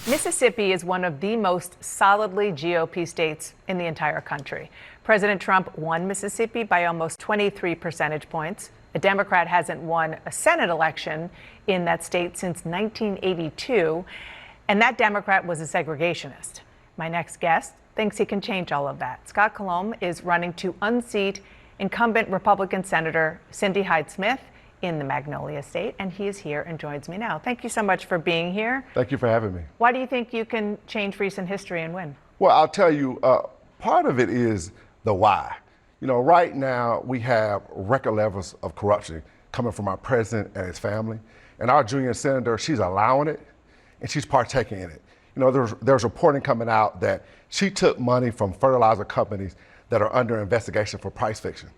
Mississippi is one of the most solidly GOP states in the entire country. President Trump won Mississippi by almost 23 percentage points. A Democrat hasn't won a Senate election in that state since 1982, and that Democrat was a segregationist. My next guest thinks he can change all of that. Scott Colom is running to unseat incumbent Republican Senator Cindy Hyde-Smith in the Magnolia State, and he is here and joins me now. Thank you so much for being here. Thank you for having me. Why do you think you can change recent history and win? Well, I'll tell you, part of it is the why. You know, right now we have record levels of corruption coming from our president and his family, and our junior senator, she's allowing it and she's partaking in it. You know, there's reporting coming out that she took money from fertilizer companies that are under investigation for price fixing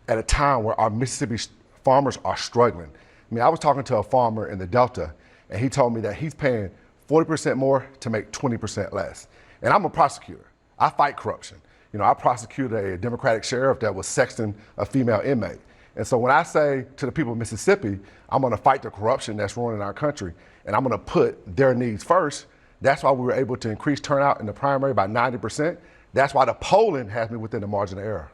at a time where our Mississippi farmers are struggling. I mean, I was talking to a farmer in the Delta, and he told me that he's paying 40% more to make 20% less. And I'm a prosecutor. I fight corruption. You know, I prosecuted a Democratic sheriff that was sexting a female inmate. And so when I say to the people of Mississippi, I'm gonna fight the corruption that's ruining our country, and I'm gonna put their needs first, that's why we were able to increase turnout in the primary by 90%. That's why the polling has me within the margin of error.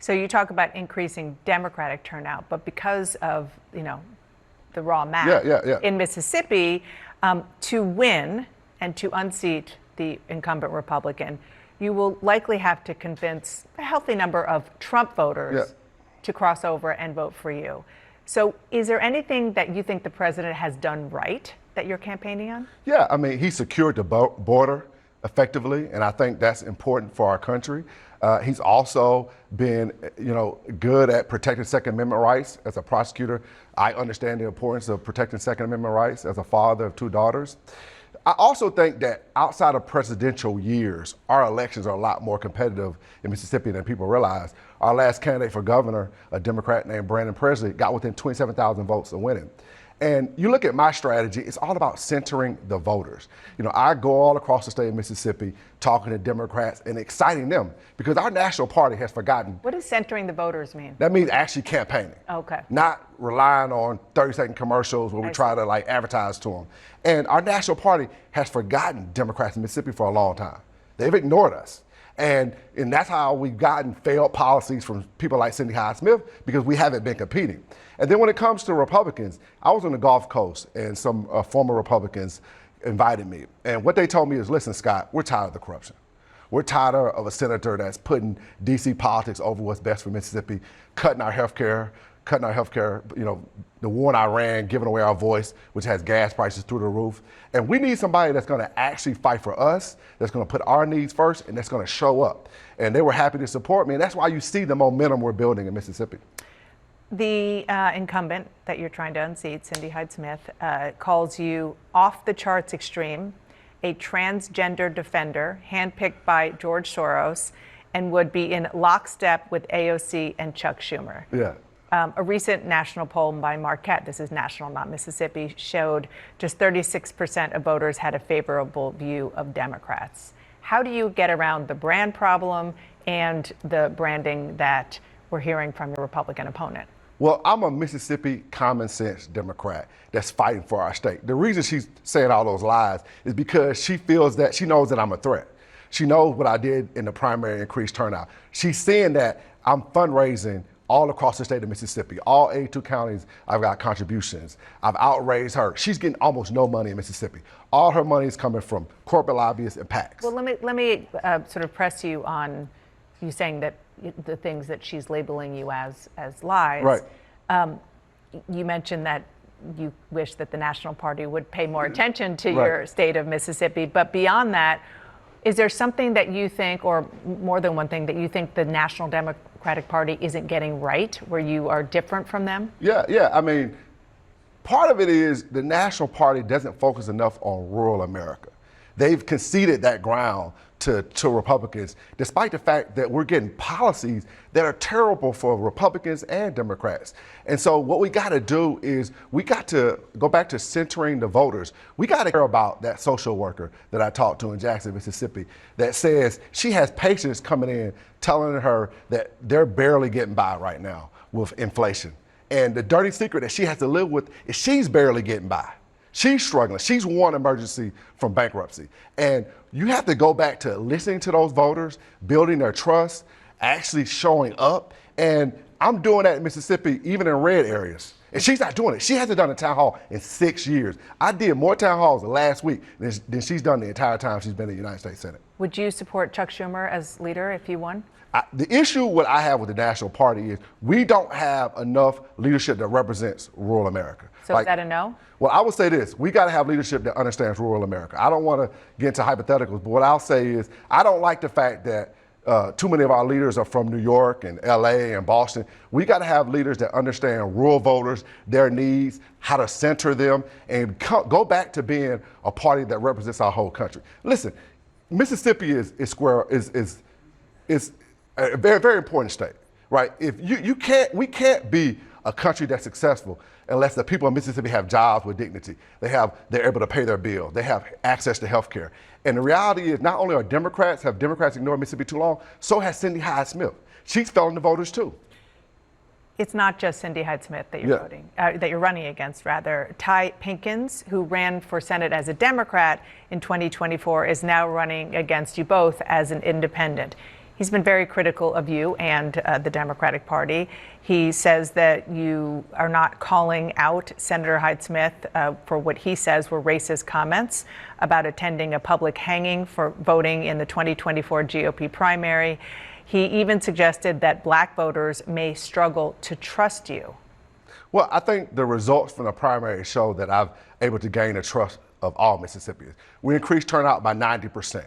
So you talk about increasing Democratic turnout, but because of, you know, the raw math in Mississippi, to win and to unseat the incumbent Republican, you will likely have to convince a healthy number of Trump voters to cross over and vote for you. So is there anything that you think the president has done right that you're campaigning on? Yeah, I mean, he secured the border effectively, and I think that's important for our country. He's also been, you know, good at protecting Second Amendment rights. As a prosecutor, I understand the importance of protecting Second Amendment rights as a father of two daughters. I also think that outside of presidential years, our elections are a lot more competitive in Mississippi than people realize. Our last candidate for governor, a Democrat named Brandon Presley, got within 27,000 votes of winning. And you look at my strategy, it's all about centering the voters. You know, I go all across the state of Mississippi talking to Democrats and exciting them because our national party has forgotten. What does centering the voters mean? That means actually campaigning. Okay. Not relying on 30-second commercials where we try to like advertise to them. And our national party has forgotten Democrats in Mississippi for a long time. They've ignored us. And that's how we've gotten failed policies from people like Cindy Hyde-Smith because we haven't been competing. And then when it comes to Republicans, I was on the Gulf Coast and some former Republicans invited me. And what they told me is, listen, Scott, we're tired of the corruption. We're tired of a senator that's putting DC politics over what's best for Mississippi, cutting our health care, you know, the war in Iran, giving away our voice, which has gas prices through the roof. And we need somebody that's gonna actually fight for us, that's gonna put our needs first, and that's gonna show up. And they were happy to support me, and that's why you see the momentum we're building in Mississippi. The incumbent that you're trying to unseat, Cindy Hyde-Smith, calls you off the charts extreme, a transgender defender, handpicked by George Soros, and would be in lockstep with AOC and Chuck Schumer. Yeah. A recent national poll by Marquette, this is national, not Mississippi, showed just 36% of voters had a favorable view of Democrats. How do you get around the brand problem and the branding that we're hearing from your Republican opponent? Well, I'm a Mississippi common sense Democrat that's fighting for our state. The reason she's saying all those lies is because she knows that I'm a threat. She knows what I did in the primary increased turnout. She's seeing that I'm fundraising all across the state of Mississippi. All 82 counties, I've got contributions. I've outraised her. She's getting almost no money in Mississippi. All her money is coming from corporate lobbyists and PACs. Well, let me sort of press you on you saying that the things that she's labeling you as lies. Right. You mentioned that you wish that the National Party would pay more attention to your state of Mississippi, but beyond that, is there something that you think, or more than one thing, that you think the National Democratic Party isn't getting right, where you are different from them? Yeah. I mean, part of it is the National Party doesn't focus enough on rural America. They've conceded that ground to Republicans, despite the fact that we're getting policies that are terrible for Republicans and Democrats. And so what we got to do is we got to go back to centering the voters. We got to care about that social worker that I talked to in Jackson, Mississippi, that says she has patients coming in telling her that they're barely getting by right now with inflation. And the dirty secret that she has to live with is she's barely getting by. She's struggling. She's one emergency from bankruptcy. And you have to go back to listening to those voters, building their trust, actually showing up. And I'm doing that in Mississippi, even in red areas. And she's not doing it. She hasn't done a town hall in 6 years. I did more town halls last week than she's done the entire time she's been in the United States Senate. Would you support Chuck Schumer as leader if he won? The issue what I have with the National Party is we don't have enough leadership that represents rural America. So is that a no? Well, I would say this. We got to have leadership that understands rural America. I don't want to get into hypotheticals, but what I'll say is I don't like the fact that too many of our leaders are from New York and LA and Boston. We got to have leaders that understand rural voters, their needs, how to center them, and go back to being a party that represents our whole country. Listen, Mississippi is a very, very important state, right? If we can't be a country that's successful unless the people of Mississippi have jobs with dignity. They're able to pay their bill. They have access to health care. And the reality is not only have Democrats ignored Mississippi too long, so has Cindy Hyde-Smith. She's failing the voters too. It's not just Cindy Hyde-Smith that you're that you're running against, rather. Ty Pinkins, who ran for Senate as a Democrat in 2024, is now running against you both as an independent. He's been very critical of you and the Democratic Party. He says that you are not calling out Senator Hyde-Smith for what he says were racist comments about attending a public hanging for voting in the 2024 GOP primary. He even suggested that black voters may struggle to trust you. Well, I think the results from the primary show that I've able to gain the trust of all Mississippians. We increased turnout by 90%.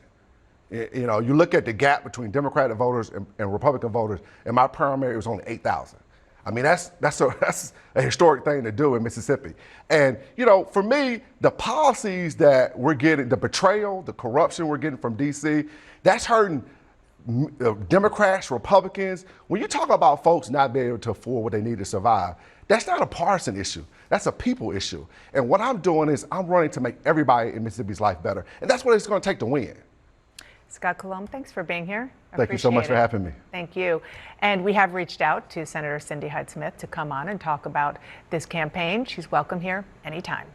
You know, you look at the gap between Democratic voters and Republican voters. In my primary, it was only 8,000. I mean, that's a historic thing to do in Mississippi. And, you know, for me, the policies that we're getting, the betrayal, the corruption we're getting from D.C., that's hurting Democrats, Republicans. When you talk about folks not being able to afford what they need to survive, that's not a partisan issue. That's a people issue. And what I'm doing is I'm running to make everybody in Mississippi's life better. And that's what it's going to take to win. Scott Colom, thanks for being here. Thank you so much for having me. Thank you. And we have reached out to Senator Cindy Hyde-Smith to come on and talk about this campaign. She's welcome here anytime.